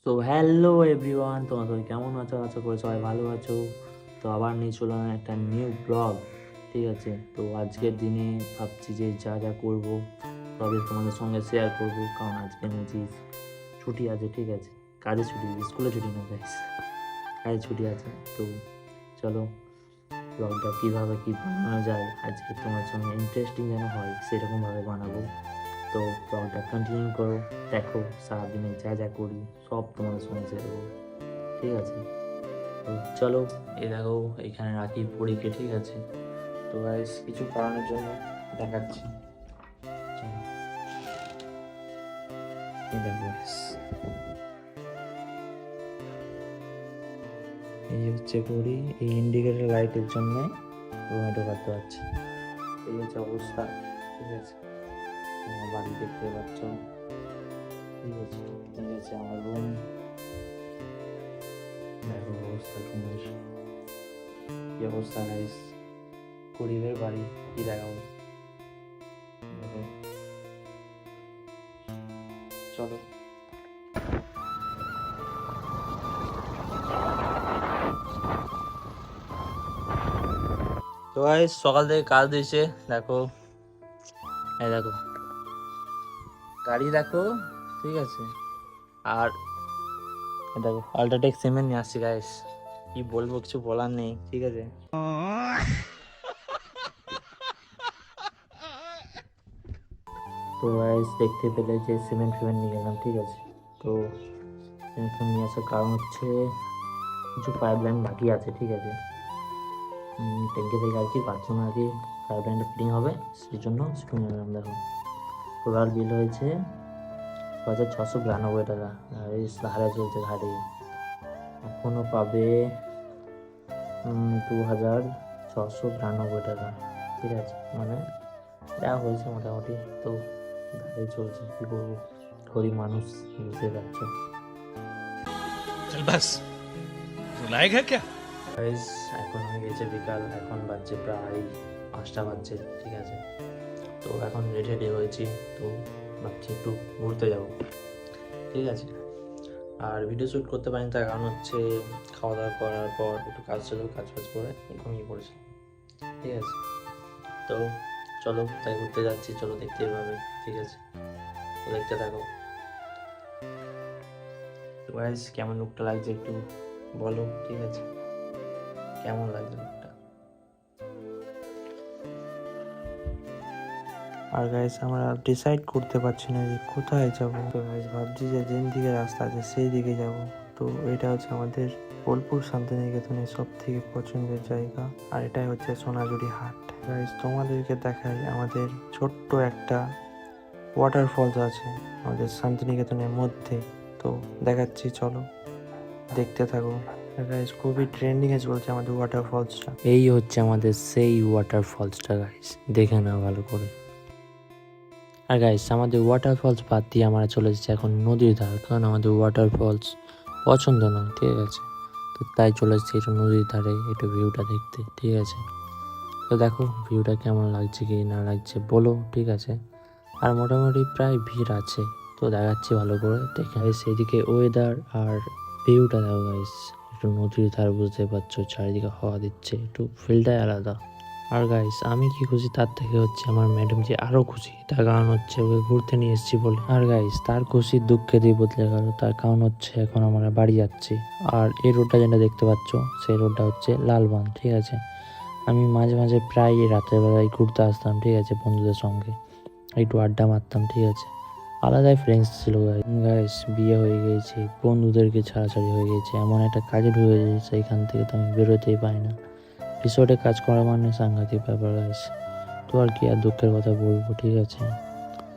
So hello everyone, তোমরা সবাই কেমন আছো? আশা করি সবাই ভালো আছো। তো আবার নিয়ে চললাম একটা নিউ ব্লগ। ঠিক আছে, তো আজকের দিনে ভাবছি যে যা যা করবো সবই তোমাদের সঙ্গে শেয়ার করবো, কারণ আজকে নিয়েছি ছুটি আছে। ঠিক আছে, কাজে ছুটি, স্কুলে ছুটি না গাইস, কাজে ছুটি আছে। তো চলো ব্লগটা কীভাবে কী বানানো যায় আজকে তোমার সঙ্গে ইন্টারেস্টিং যেন হয় সেরকমভাবে বানাবো। তো ব্লগটা কন্টিনিউ করো, দেখো সারাদিনে যা যা করি সব তোমাদের সঙ্গে শেয়ার করবো। ঠিক আছে, তো চলো। এই দেখো এখানে রাখি পরীকে। ঠিক আছে, তো গাইস কিছু কারণের জন্য দেখাচ্ছি। চলো, এই দেখো guys, এই হচ্ছে ঘড়ি। এই ইন্ডিকেটর লাইটের জন্য রুমে ঢোকাতে পারছি। এই হচ্ছে অবস্থা। ঠিক আছে, তোমার বাড়ি দেখতে পাচ্ছ। ঠিক আছে, ঠিক আছে, আমার রুম দেখো অবস্থা, রুমের কি অবস্থা গাইস। গরিবের বাড়ি কি দেখাবো, দেখো। চলো, তো গাইস সকাল থেকে কাজ দিয়েছে। দেখো, এই দেখো গাড়ি দেখো। ঠিক আছে, আর এই দেখো আল্ট্রাটেক সিমেন্ট নিয়ে আসছি গাইস। কি বলবো, কিছু বলার নেই। ঠিক আছে, তো গাইস দেখতে পেলে যে সিমেন্ট ফিমেন্ট নিয়ে গেলাম। ঠিক আছে, তো সিমেন্ট নিয়ে আসার কারণ হচ্ছে কিছু পাইপ লাইন বাকি আছে। ঠিক আছে, ট্যাঙ্কি থেকে আর কি বাথরুমে আর কি পাইপ লাইনটা ফিটিং হবে, সেই জন্য সেটু নিয়ে গেলাম। দেখো টোটাল বিল হয়েছে 6,692 টাকা। আর এই ধারে চলছে, ধারে এখনও পাবে 2,692 টাকা। ঠিক আছে, মানে যা হয়েছে মোটামুটি। তো ধারে চলছে, কী করবো, গরিব মানুষ, বুঝতে পারছো। चल बस रुलाएगा क्या। গাইস এখন হয়ে গেছে বিকাল, এখন বাজছে প্রায় 5টা বাজছে। ঠিক আছে, তো এখন রেডি হয়েছি। তো ভাবছি একটু ঘুরতে যাব। ঠিক আছে, আর ভিডিও শ্যুট করতে পারিনি, তার কারণ হচ্ছে খাওয়া দাওয়া করার পর একটু কাজ ছিল, কাজ ফাজ করে ঘুমিয়ে পড়েছি। ঠিক আছে, তো চলো তাই ঘুরতে যাচ্ছি, চলো দেখতে পাবে। ঠিক আছে, তো দেখতে থাকো। তো গাইস কেমন লুকটা লাগছে একটু বলো। ঠিক আছে, কেমন লাগছে লুকটা? আর গাইস আমরা ডিসাইড করতে পারছি না যে কোথায় যাব। তো গাইস ভাবছি যে যেন দিকে রাস্তা আছে সেই দিকে যাব। তো এটা হচ্ছে আমাদের বোলপুর শান্তিনিকেতনের সব থেকে পছন্দের জায়গা, আর এটাই হচ্ছে সোনাঝুরি হাট। গাইস তোমাদেরকে দেখাই, আমাদের ছোট্ট একটা ওয়াটারফলস আছে আমাদের শান্তিনিকেতনের মধ্যে। তো দেখাচ্ছি, চলো দেখতে থাকো। গাইস খুবই ট্রেন্ডিংয়ে চলছে আমাদের ওয়াটারফলসটা। এই হচ্ছে আমাদের সেই ওয়াটারফলসটা গাইস, দেখে নাও ভালো করে। আর গাইস আমাদের ওয়াটারফলস বাদ দিয়ে আমরা চলে এসেছি এখন নদীর ধার, কারণ আমাদের ওয়াটারফলস পছন্দ নয়। ঠিক আছে, তো তাই চলে এসেছি একটু নদীর ধারে একটু ভিউটা দেখতে। ঠিক আছে, তো দেখো ভিউটা কেমন লাগছে কি না লাগছে বলো। ঠিক আছে, আর মোটামুটি প্রায় ভিড় আছে, তো দেখাচ্ছি ভালো করে দেখে। সেদিকে ওয়েদার আর ভিউটা দেখো গাইস, একটু নদীর ধার, বুঝতে পারছো চারিদিকে হাওয়া দিচ্ছে, একটু ফিলটাই আলাদা। আর গাইস আমি কি খুশি তার থেকে হচ্ছে আমার ম্যাডাম যে আরো খুশি, তার কারণ হচ্ছে ওকে ঘুরতে নিয়ে এসেছি বলে। আর গাইস তার খুশি দুঃখে দিয়ে বদলে গেল, তার কারণ হচ্ছে এখন আমরা বাড়ি যাচ্ছি। আর এই রোডটা যেটা দেখতে পাচ্ছ সেই রোডটা হচ্ছে লালবান। ঠিক আছে, আমি মাঝে মাঝে প্রায় রাতের বেলায় ঘুরতে আসতাম। ঠিক আছে, বন্ধুদের সঙ্গে একটু আড্ডা মারতাম। ঠিক আছে, আলাদাই ফ্রেন্ডস ছিল গাইস। বিয়ে হয়ে গিয়েছে, বন্ধুদেরকে ছাড়াছাড়ি হয়ে গেছে, এমন একটা কাজে ঢুকে গেছে সেইখান থেকে তো আমি বেরোতেই পারি না। রিসোর্টে কাজ করা মানে সাংঘাতিক ব্যাপার গাইস। তো আর কি আর দুঃখের কথা বলবো। ঠিক আছে,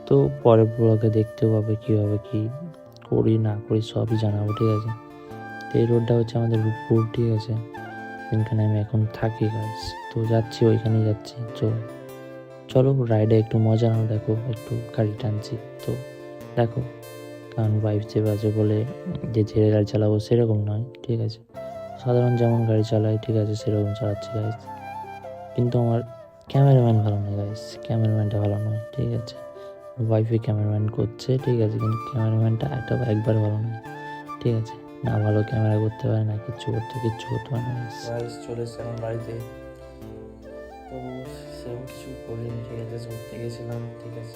তো পরের ব্লগে দেখতে পাবে কীভাবে কি করি না করি সবই জানাবো। ঠিক আছে, তো এই রোডটা হচ্ছে আমাদের রূপপুর। ঠিক আছে, যেখানে আমি এখন থাকি গাইস, তো যাচ্ছি ওইখানেই যাচ্ছি। চলো রাইডে একটু মজা নাও, দেখো একটু গাড়ি টানছি। তো দেখো, কারণ ওয়াইফ চেপে আছে বলে যে ছেড়ে গাড়ি চালাবো সেরকম নয়। ঠিক আছে, সাধারণ যেমন গাড়ি চালাই ঠিক আছে সেরকম চালাচ্ছি গাইস। কিন্তু আমার ক্যামেরাম্যান ভালো নয় গাইস, ক্যামেরাম্যানটা ভালো নয়। ঠিক আছে, ওয়াইফে ক্যামেরাম্যান করছে। ঠিক আছে, কিন্তু ক্যামেরাম্যানটা একবার ভালো নয়। ঠিক আছে, না ভালো ক্যামেরা করতে পারে না কিচ্ছু করতে পারে না guys। গাইস চলে এসেছে এখন বাড়িতে, তো সেরকম কিছু করিনি, ঠিক আছে, ঘুরতে গেছিলাম, ঠিক আছে,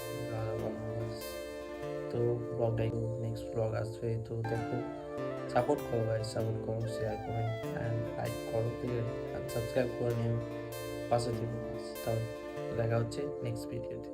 তো ব্লগটাই নেক্সট ব্লগ আসবে, তো দেখো, সাপোর্ট করো গাইস, সাপোর্ট করো, শেয়ার করো অ্যান্ড লাইক করো, ঠিক আছে, আর সাবস্ক্রাইব করে নিও, পাশে থেকে। তাহলে দেখা হচ্ছে নেক্সট ভিডিওতে।